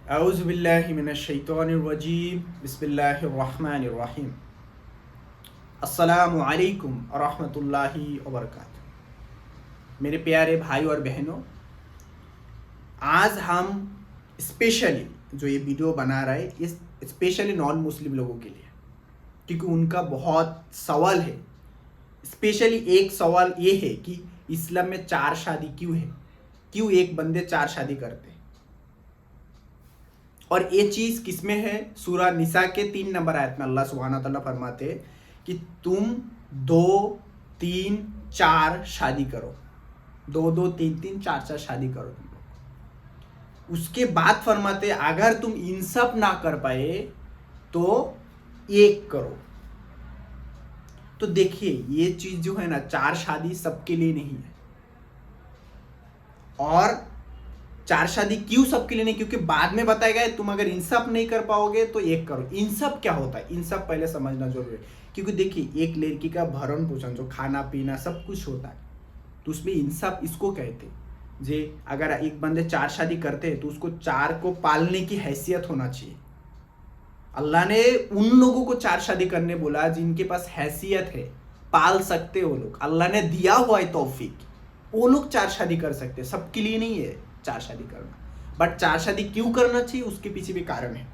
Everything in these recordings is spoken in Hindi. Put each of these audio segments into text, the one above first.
औज़ुबिल्लाहिमिनश्शैतानिर्रजीम बिस्मिल्लाहिर्रहमानिर्रहीम। अस्सलामु अलैकुम रहमतुल्लाहि व बरकातुहू। मेरे प्यारे भाई और बहनों, आज हम स्पेशली जो ये वीडियो बना रहे हैं ये स्पेशली नॉन मुस्लिम लोगों के लिए, क्योंकि उनका बहुत सवाल है। स्पेशली एक सवाल ये है कि इस्लाम में 4 शादी क्यों है, क्यों एक बंदे 4 शादी करते हैं। और ये चीज किसमें है? सूरा निसा के 3 नंबर आयत में अल्लाह सुब्हानहू व तआला फरमाते हैं कि तुम 2, 3, 4 शादी करो, 2, 2, 3, 3, 4, 4 शादी करो तुम लोग। उसके बाद फरमाते अगर तुम इन सब ना कर पाए तो एक करो। तो देखिए ये चीज जो है ना, 4 शादी सबके लिए नहीं है। और 4 शादी क्यों सबके लिए नहीं? क्योंकि बाद में बताया गया तुम अगर इंसाफ नहीं कर पाओगे तो एक करो। इंसाफ क्या होता है, इंसाफ पहले समझना जरूरी है। क्योंकि देखिए एक लड़की का भरण पोषण, जो खाना पीना सब कुछ होता है, तो उसमें इंसाफ इसको कहते हैं। जे अगर एक बंदे 4 शादी करते हैं तो उसको 4 को पालने की हैसियत होना चाहिए। अल्लाह ने उन लोगों को 4 शादी करने बोला जिनके पास हैसियत है, पाल सकते वो लोग, अल्लाह ने दिया हुआ है तौफीक, वो लोग 4 शादी कर सकते हैं। सबके लिए नहीं है 4 शादी करना। बट 4 शादी क्यों करना चाहिए उसके पीछे भी कारण है।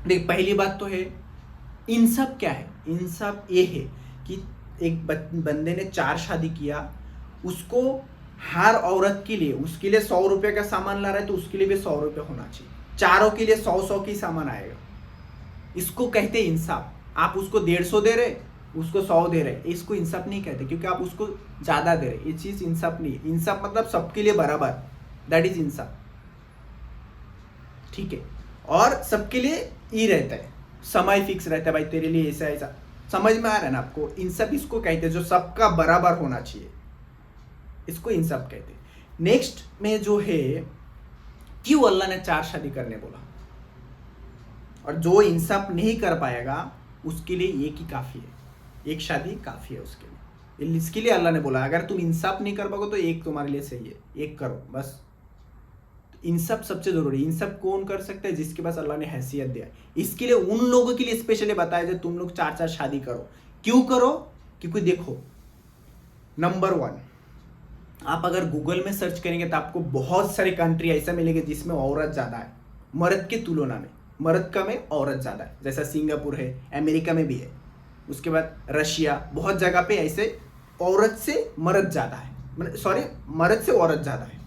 देख, पहली बात तो है इंसाफ क्या है। इंसाफ ये है कि एक बंदे ने 4 शादी किया, उसको हर औरत के लिए, उसके लिए 100 रुपये का सामान ला रहा है तो उसके लिए भी 100 रुपये होना चाहिए। चारों के लिए 100-100 की सामान आएगा। इसको कहते हैं इंसाफ। आप उसको 150 दे रहे, उसको 100 दे रहे, इसको इंसाफ नहीं कहते, क्योंकि आप उसको ज्यादा दे रहे। ये चीज इंसाफ नहीं है। इंसाफ मतलब सबके लिए बराबर, दैट इज इंसाफ। ठीक है। और सबके लिए ही रहता है, समय फिक्स रहता है, भाई तेरे लिए ऐसा ऐसा। समझ में आ रहा है ना आपको? इंसाफ इसको कहते हैं जो सबका बराबर होना चाहिए, इसको इंसाफ कहते हैं। नेक्स्ट में जो है, क्यों अल्लाह ने 4 शादी करने बोला, और जो इंसाफ नहीं कर पाएगा उसके लिए एक ही काफी है, एक शादी काफी है उसके लिए। इसके लिए अल्लाह ने बोला अगर तुम इंसाफ नहीं कर पाओगे तो एक तुम्हारे लिए सही है, एक करो बस। इंसाफ सबसे जरूरी। इंसाफ कौन कर सकता है? जिसके पास अल्लाह ने हैसियत दिया। इसके लिए उन लोगों के लिए स्पेशली बताया जाए तुम लोग 4-4 शादी करो। क्यों करो? क्योंकि देखो, नंबर 1, आप अगर गूगल में सर्च करेंगे तो आपको बहुत सारे कंट्री ऐसा मिलेंगे जिसमें औरत ज्यादा है मर्द के तुलना में। मर्द कम है, औरत ज्यादा है। जैसा सिंगापुर है, अमेरिका में भी है, उसके बाद रशिया, बहुत जगह पे ऐसे औरत से मर्द ज्यादा है, सॉरी मर्द से औरत ज्यादा है।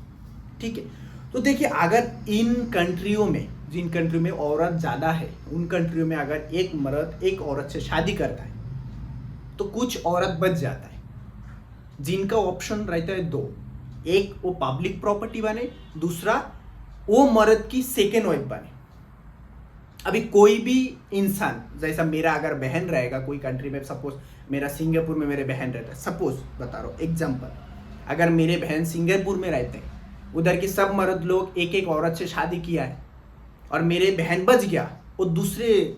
ठीक है। तो देखिए अगर इन कंट्रियों में, जिन कंट्रियों में औरत ज्यादा है, उन कंट्रियों में अगर एक मर्द एक औरत से शादी करता है तो कुछ औरत बच जाता है, जिनका ऑप्शन रहता है 2। एक वो पब्लिक प्रॉपर्टी बने, दूसरा वो मर्द की सेकेंड वाइफ बने। अभी कोई भी इंसान, जैसा मेरा अगर बहन रहेगा कोई कंट्री में, सपोज मेरा सिंगापुर में मेरे बहन रहता है, सपोज बता रहा हूँ एग्जाम्पल, अगर मेरे बहन सिंगापुर में रहते हैं, उधर के सब मर्द लोग एक एक औरत से शादी किया है, और मेरे बहन बच गया, वो दूसरे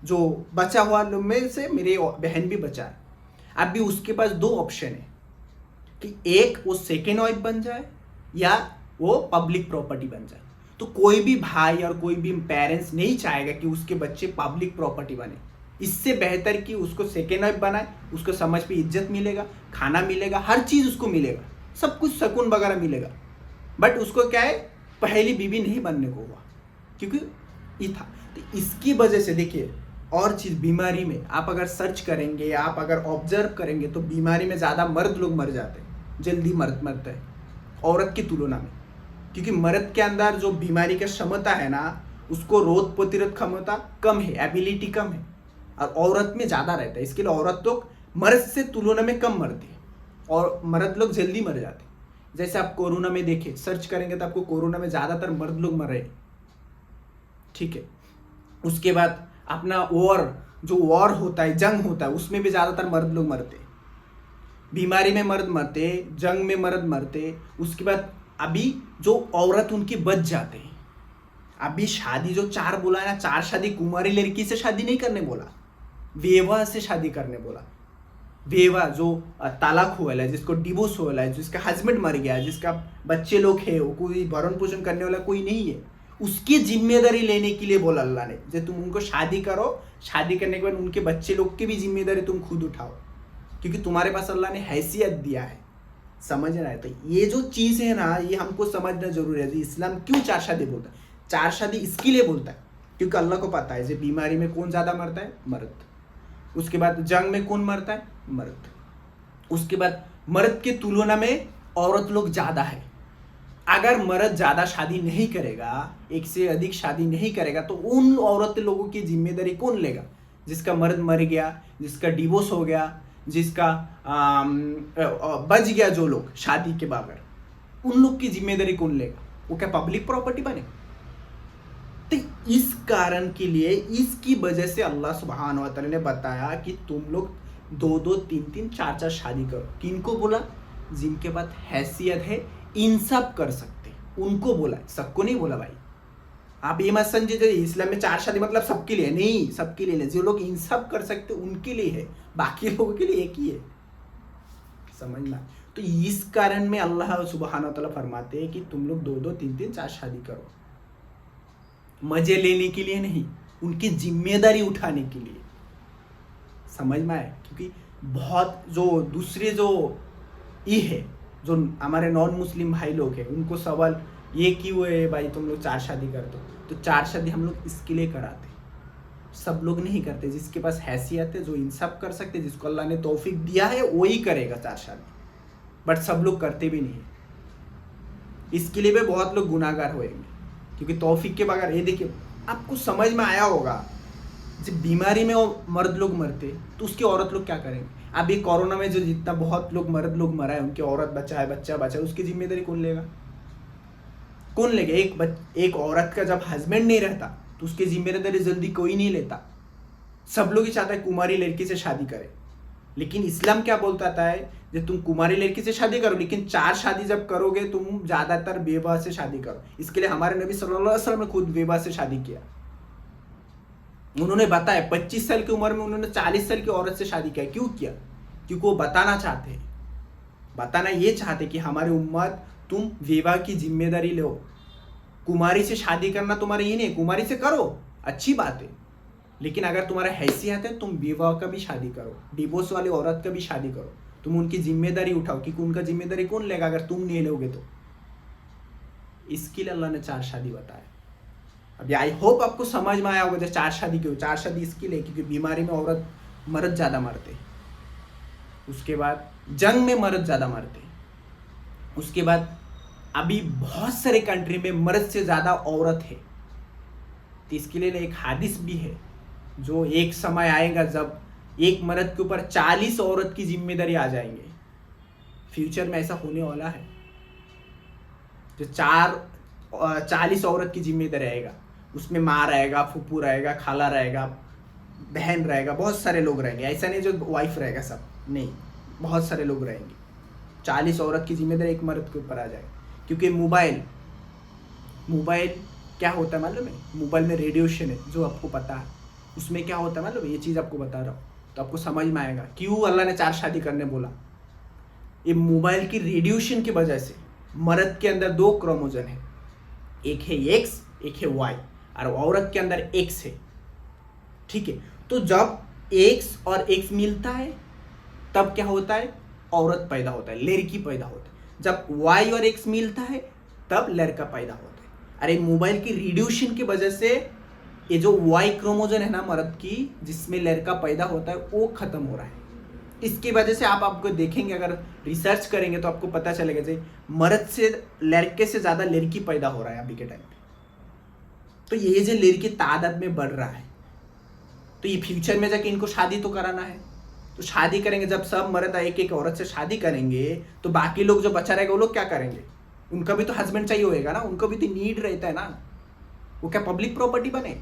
जो बचा हुआ लोग में से मेरे बहन भी बचा है। अभी उसके पास 2 ऑप्शन है कि एक वो सेकेंड वाइफ बन जाए या वो पब्लिक प्रॉपर्टी बन जाए। तो कोई भी भाई और कोई भी पेरेंट्स नहीं चाहेगा कि उसके बच्चे पब्लिक प्रॉपर्टी बने। इससे बेहतर कि उसको सेकेंड वाइफ बनाए, उसको समझ पे इज्जत मिलेगा, खाना मिलेगा, हर चीज उसको मिलेगा, सब कुछ सुकून वगैरह मिलेगा। बट उसको क्या है, पहली बीवी नहीं बनने को हुआ क्योंकि ये था। तो इसकी वजह से देखिए, और चीज बीमारी में आप अगर सर्च करेंगे, आप अगर ऑब्जर्व करेंगे तो बीमारी में ज्यादा मर्द लोग मर जाते हैं, जल्दी मरते हैं औरत की तुलना में। क्योंकि मर्द के अंदर जो बीमारी का क्षमता है ना, उसको रोग प्रतिरोध क्षमता कम है, एबिलिटी कम है, और औरत में ज्यादा रहता है। इसके लिए औरत लोग मर्द से तुलना में कम मरती है, और मर्द लोग जल्दी मर जाते हैं। जैसे आप कोरोना में देखे, सर्च करेंगे तो आपको कोरोना में ज्यादातर मर्द लोग मर रहे। ठीक है। उसके बाद अपना वॉर होता है, जंग होता है, उसमें भी ज्यादातर मर्द लोग मरते। बीमारी में मर्द मरते, जंग में मर्द मरते। उसके बाद अभी जो औरत उनकी बच जाते हैं। अभी शादी जो 4 बोला है ना, 4 शादी कुमारी लड़की से शादी नहीं करने बोला, वेवा से शादी करने बोला। वेवा जो तालाक हुआ है, जिसको डिवोर्स हुआ है, जिसका हस्बैंड मर गया, जिसका बच्चे लोग है, वो कोई भरण पोषण करने वाला कोई नहीं है, उसकी जिम्मेदारी लेने के लिए बोला अल्लाह ने, जो तुम उनको शादी करो, शादी करने के बाद उनके बच्चे लोग की भी जिम्मेदारी तुम खुद उठाओ, क्योंकि तुम्हारे पास अल्लाह ने हैसियत दिया है। समझ रहा है? तो ये जो चीज़ है ना, ये हमको समझना जरूरी है। इस्लाम क्यों 4 शादी बोलता है? 4 शादी इसके लिए बोलता है क्योंकि अल्लाह को पता है जो बीमारी में कौन ज़्यादा मरता है, मर्द। उसके बाद जंग में कौन मरता है, मर्द। उसके बाद मर्द की तुलना में औरत लोग ज़्यादा है। अगर मर्द ज़्यादा शादी नहीं करेगा, एक से अधिक शादी नहीं करेगा, तो उन औरत लोगों की जिम्मेदारी कौन लेगा? जिसका मर्द मर गया, जिसका डिवोर्स हो गया, जिसका बच गया, जो लोग शादी के बगैर, उन लोग की जिम्मेदारी कौन लेगा? वो क्या पब्लिक प्रॉपर्टी बने? तो इस कारण के लिए, इसकी वजह से अल्लाह सुब्हान व तआला ने बताया कि तुम लोग 2-2, 3-3, 4-4 शादी करो। किनको बोला? जिनके पास हैसियत है, इंसाफ कर सकते, उनको बोला, सबको नहीं बोला भाई। आप ये मत समझिए इस्लाम में 4 शादी मतलब सबके लिए नहीं, सबके लिए नहीं। जो लोग इंसाफ कर सकते उनके लिए है, बाकी लोगों के लिए एक ही है। समझना? तो इस कारण में अल्लाह सुब्हान व तआला फरमाते हैं कि तुम लोग 2-2, 3-3, 4 शादी करो, मजे लेने के लिए नहीं, उनकी जिम्मेदारी उठाने के लिए। समझ में आए? क्योंकि बहुत जो दूसरे जो ये है, जो हमारे नॉन मुस्लिम भाई लोग हैं, उनको सवाल ये क्यों है भाई तुम लोग 4 शादी करते हो? तो 4 शादी हम लोग इसके लिए कराते, सब लोग नहीं करते। जिसके पास हैसियत है, जो इंसाफ कर सकते, जिसको अल्लाह ने तौफीक दिया है, वही करेगा 4 शादी। बट सब लोग करते भी नहीं। इसके लिए भी बहुत लोग गुनाहगार होएंगे, क्योंकि तौफीक के बगैर। ये देखिए, आपको समझ में आया होगा, जब बीमारी में वो मर्द लोग मरते तो उसकी औरत लोग क्या करेंगे? अभी कोरोना में जो जितना बहुत लोग मर्द लोग मरा है, उनकी औरत बचा है, बच्चा बचा है, उसकी जिम्मेदारी कौन लेगा? कौन लेगा? एक औरत का जब हस्बैंड नहीं रहता तो उसकी जिम्मेदारी जल्दी कोई नहीं लेता। सब लोग ही चाहता है कुमारी लड़की से शादी करे, लेकिन इस्लाम क्या बोलता है? जब तुम कुमारी लड़की से शादी करो, लेकिन 4 शादी जब करोगे तुम ज्यादातर बेवा से शादी करो। इसके लिए हमारे नबी सल्लल्लाहु अलैहि वसल्लम ने खुद बेवा से शादी किया। उन्होंने बताया 25 साल की उम्र में उन्होंने 40 साल की औरत से शादी किया। क्यों किया? क्योंकि वो बताना चाहते हैं, बताना ये चाहते कि हमारी उम्मत, तुम विवाह की जिम्मेदारी लो। कुमारी से शादी करना तुम्हारे ये नहीं, कुमारी से करो, अच्छी बात है, लेकिन अगर तुम्हारा हैसियत है तुम विवाह का भी शादी करो, डिवोर्स वाली औरत का भी शादी करो। तुम उनकी जिम्मेदारी उठाओ, क्योंकि उनका जिम्मेदारी कौन लेगा अगर तुम नहीं लोगे तो? इसके लिए अल्लाह ने 4 शादी बताया। अभी आई होप आपको समझ में आया होगा जो 4 शादी क्यों। 4 शादी इसके लिए क्योंकि बीमारी में औरत मर्द ज़्यादा मरते, उसके बाद जंग में मर्द ज़्यादा मरते, उसके बाद अभी बहुत सारे कंट्री में मर्द से ज़्यादा औरत है। तो इसके लिए एक हादिस भी है, जो एक समय आएगा जब एक मर्द के ऊपर 40 औरत की जिम्मेदारी आ जाएंगे। फ्यूचर में ऐसा होने वाला है, जो 40 औरत की जिम्मेदारी आएगा। उसमें माँ रहेगा, फूफू रहेगा, खाला रहेगा, बहन रहेगा, बहुत सारे लोग रहेंगे। ऐसा नहीं जो वाइफ रहेगा सब, नहीं, बहुत सारे लोग रहेंगे। 40 औरत की जिम्मेदारी एक मर्द के ऊपर आ जाएगा। क्योंकि मोबाइल क्या होता है मालूम है? मोबाइल में रेडिएशन है, जो आपको पता है। उसमें क्या होता है मालूम है? ये चीज़ आपको बता रहा हूँ तो आपको समझ में आएगा क्यों अल्लाह ने 4 शादी करने बोला। ये मोबाइल की रेडिएशन की वजह से मर्द के अंदर 2 क्रोमोजोम है, एक है एक्स, एक है वाई, और औरत के अंदर एक्स है। ठीक है, तो जब एक्स और एक्स मिलता है तब क्या होता है? औरत पैदा होता है, लड़की पैदा होता है। जब वाई और एक्स मिलता है तब लड़का पैदा होता है। अरे मोबाइल की रेडिएशन की वजह से ये जो वाई क्रोमोजोम है ना मर्द की, जिसमें लड़का पैदा होता है, वो खत्म हो रहा है। इसकी वजह से आपको देखेंगे, अगर रिसर्च करेंगे तो आपको पता चलेगा कि मर्द से लड़के से ज़्यादा लड़की पैदा हो रहा है अभी के टाइम पे। तो ये जो लड़की तादाद में बढ़ रहा है, तो ये फ्यूचर में जाके इनको शादी तो कराना है। तो शादी करेंगे, जब सब मर्द एक एक औरत से शादी करेंगे तो बाकी लोग जो बचा रहेगा वो लोग क्या करेंगे? उनका भी तो हस्बैंड चाहिए होएगा ना, उनको भी तो नीड रहता है ना। वो क्या पब्लिक प्रॉपर्टी बने?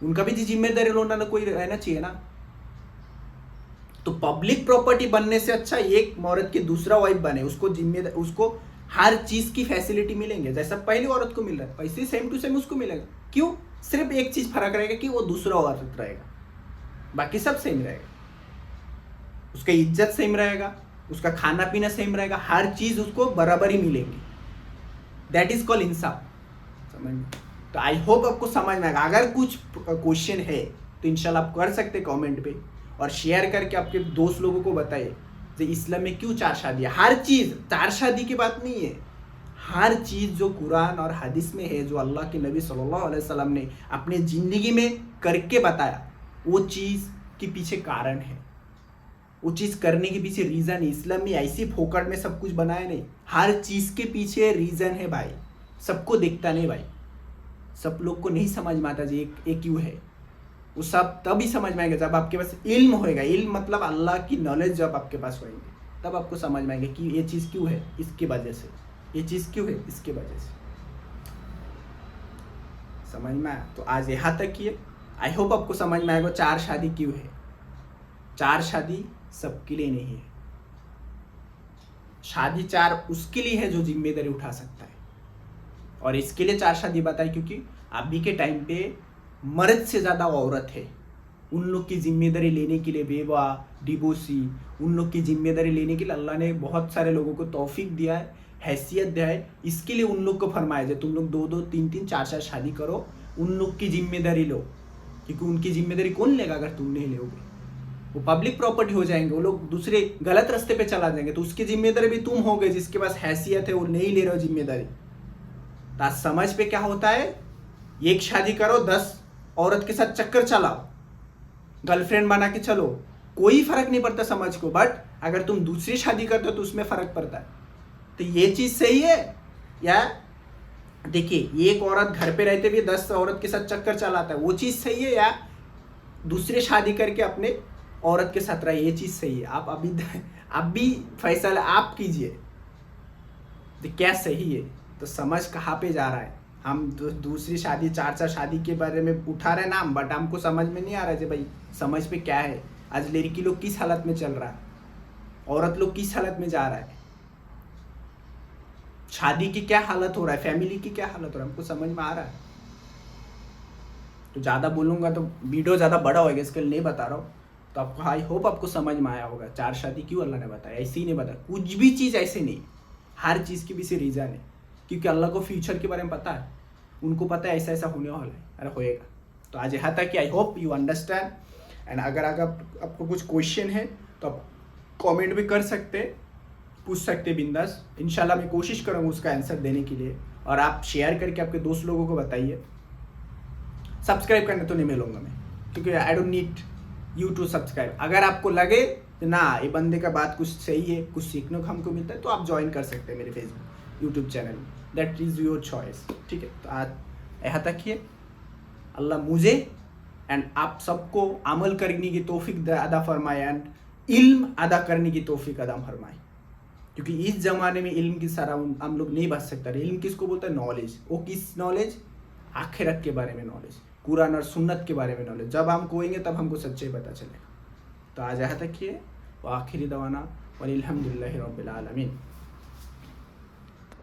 उनका भी जिम्मेदारी लोना कोई रहना चाहिए ना। तो पब्लिक प्रॉपर्टी बनने से अच्छा एक औरत की दूसरा वाइफ बने, उसको जिम्मेदार, उसको हर चीज की फैसिलिटी मिलेंगे। जैसा पहली औरत को मिल रहा है वैसे सेम टू सेम उसको मिलेगा। क्यों? सिर्फ एक चीज फर्क रहेगा कि वो दूसरा औरत रहेगा, बाकी सब सेम रहेगा। उसका इज्जत सेम रहेगा, उसका खाना पीना सेम रहेगा, हर चीज उसको बराबर ही मिलेंगी। दैट इज कॉल्ड इंसाफ। समझ में? तो आई होप आपको समझ में आएगा। अगर कुछ क्वेश्चन है तो इंशाल्लाह आप कर सकते कमेंट पे, और शेयर करके आपके दोस्त लोगों को बताइए कि इस्लाम में क्यों 4 शादी है। हर चीज़ 4 शादी की बात नहीं है, हर चीज़ जो कुरान और हदीस में है, जो अल्लाह के नबी सल्लल्लाहु अलैहि वसल्लम ने अपने ज़िंदगी में करके बताया, वो चीज़ के पीछे कारण है, वो चीज़ करने के पीछे रीज़न है। इस्लाम में ऐसी फोकट में सब कुछ बनाया नहीं, हर चीज़ के पीछे रीज़न है भाई। सबको दिखता नहीं भाई, सब लोग को नहीं समझ में आता जी एक क्यों है। वो सब तभी समझ में आएगा जब आपके पास इल्म होएगा। इल्म मतलब अल्लाह की नॉलेज जब आपके पास होएगी तब आपको समझ में आएगा कि ये चीज़ क्यों है, इसकी वजह से, ये चीज़ क्यों है, इसके वजह से। समझ में आया? तो आज यहाँ तक ही है। आई होप आपको समझ में आएगा 4 शादी क्यों है। 4 शादी सबके लिए नहीं है, शादी 4 उसके लिए है जो जिम्मेदारी उठा सकता है। और इसके लिए 4 शादी बताई क्योंकि अभी के टाइम पे मर्द से ज़्यादा औरत है। उन लोग की जिम्मेदारी लेने के लिए, बेवा, डिवोर्सी, उन लोग की जिम्मेदारी लेने के लिए अल्लाह ने बहुत सारे लोगों को तौफीक दिया है, हैसियत दिया है। इसके लिए उन लोग को फरमाया जाए तुम लोग 2-2, 3-3, 4-4 शादी करो, उन लोग की जिम्मेदारी लो, क्योंकि उनकी जिम्मेदारी कौन लेगा अगर तुम नहीं लोगे? वो पब्लिक प्रॉपर्टी हो जाएंगे, वो लोग दूसरे गलत रास्ते पे चला जाएंगे, तो उसकी जिम्मेदारी भी तुम होगे जिसके पास हैसियत है, वो नहीं ले रहे हो जिम्मेदारी। तो समझ पे क्या होता है, एक शादी करो, 10 औरत के साथ चक्कर चलाओ, गर्लफ्रेंड बना के चलो, कोई फर्क नहीं पड़ता समझ को। बट अगर तुम दूसरी शादी करते हो तो उसमें फर्क पड़ता है। तो ये चीज़ सही है या? देखिए, एक औरत घर पे रहते हुए 10 औरत के साथ चक्कर चलाता है, वो चीज़ सही है, या दूसरे शादी करके अपने औरत के साथ रहे, ये चीज़ सही है? आप अभी फैसला आप कीजिए, तो क्या सही है। तो समझ कहाँ पे जा रहा है। हम दूसरी शादी, 4-4 शादी के बारे में उठा रहे नाम, बट हमको समझ में नहीं आ रहा है भाई समझ पे क्या है। आज लड़की लोग किस हालत में चल रहा है, औरत लोग किस हालत में जा रहा है, शादी की क्या हालत हो रहा है, फैमिली की क्या हालत हो रहा है, हमको समझ में आ रहा है। तो ज़्यादा बोलूँगा तो वीडियो ज़्यादा बड़ा होगा, इसके लिए नहीं बता रहा हूँ। तो आपको आई होप आपको समझ में आया होगा 4 शादी क्यों अल्लाह ने बताया। ऐसे ही नहीं बताया, कुछ भी चीज़ ऐसे नहीं, हर चीज़ के पीछे रीज़न है, क्योंकि अल्लाह को फ्यूचर के बारे में पता है, उनको पता है ऐसा ऐसा होने वाला है, अरे होएगा। तो आज यहाँ तक कि I hope you understand. And अगर आपको कुछ क्वेश्चन है तो आप कमेंट भी कर सकते, पूछ सकते बिंदास। इंशाल्लाह मैं कोशिश करूँगा उसका आंसर देने के लिए, और आप शेयर करके आपके दोस्त लोगों को बताइए। सब्सक्राइब करने तो नहीं मिलूँगा मैं, क्योंकि I don't need you to subscribe. अगर आपको लगे ना ये बंदे का बात कुछ सही है, कुछ सीखने को हमको मिलता है, तो आप ज्वाइन कर सकते हैं मेरे Facebook YouTube channel, that is your choice. ठीक है, तो आज यहाँ तक ही है। अल्लाह मुझे एंड आप सबको अमल करने की तौफीक अदा फरमाए, एंड इल्म अदा करने की तौफीक अदा फरमाए, क्योंकि इस ज़माने में इल्म की सारा हम लोग नहीं बच सकता। इल्म किसको बोलता है? नॉलेज। वो किस नॉलेज? आखिरत के बारे में नॉलेज, कुरान और सुन्नत के बारे में नॉलेज। जब हम कोएंगे तब हमको सच्चाई पता चलेगा। तो आज यहाँ तक ही है। वो आखिरी दवाना वल्हम्दुलिल्लाहि रब्बिल आलमीन।